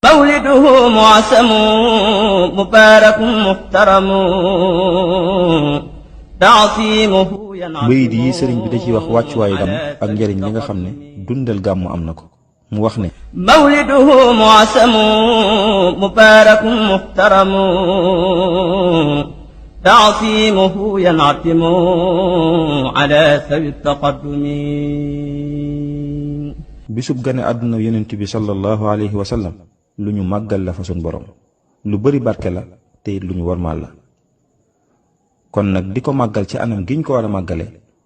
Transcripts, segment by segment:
مولده معسم مبارك محترم تعصيمه bayit yi sëriñ bi da ciy wax wàccuwaayu gàmm ak njëriñ li nga xam ne dundal gàmmu am na ko mu wax ne مولده معسم مبارك محترم تعصيمه ينعتم على سوي التقدم bisub gane àdduna yonent bi sallallahu alayhi wa sallam lu ñu màggal la fa sun borom lu bari barke la te it lu ñu warmaal la kon nag di ko màggal ci anam giñ ko war a màggale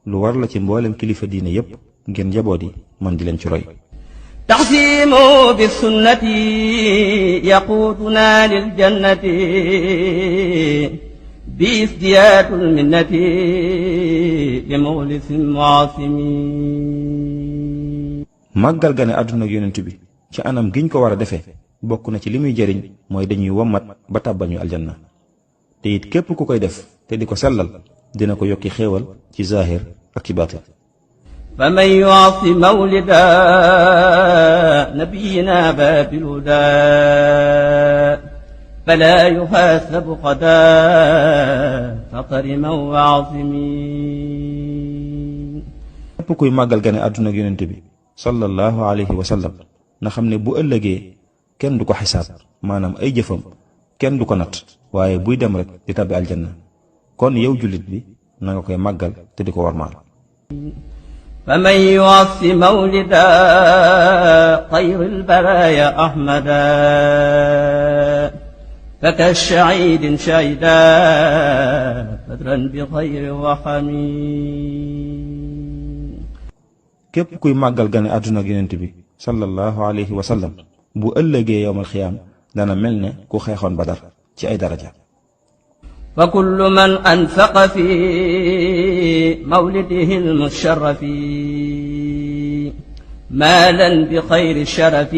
lu war la ci mboolem kilifa diine yépp ngeen njaboot yi man di leen ci roy تعصيم بالسنة يقودنا للجنة بازدياد المنة لمخلص معاصم màggal gane àdduna yonent bi ci anam giñ ko war a defee bokk na ci li muy jëriñ mooy dañuy wommat ba tàbbal ñu aljanna te it képp ku koy def te di ko sellal dina ko yokki xéewal ci zaahir ak ci baatin فمن يعص مولدا نبينا باب الهدى فلا يحاسب قدا فطرما وعظمين képp kuy màggal gane àdduna yonent bi sallallahu alayhi wa sallam na xam ne bu ëllëgee kenn du ko xisaab maanaam ay jëfam kenn du ko natt waaye buy dem rek di tabbi aljanna kon yow jullit bi na nga koy màggal te di ko warmaal فمن يعص مولدا خير البرايا أحمدا فكالشعيد شعيدا بدرا بخير وحميد képp kuy màggal gane àdduna ak yonent bi sallallahu alayhi wa sallam bu ëllëgee yowmal xiyaam dana mel ne ku xeexoon badar ci ay daraja فكل من أنفق في مولده المشرف مالا بخير الشرف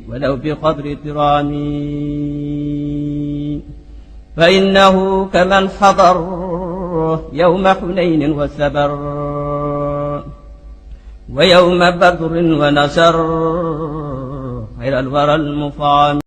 ولو بقدر ترام فإنه كمن حضر يوم حنين وسبر ويوم بدر ونشر خير الورى المفعم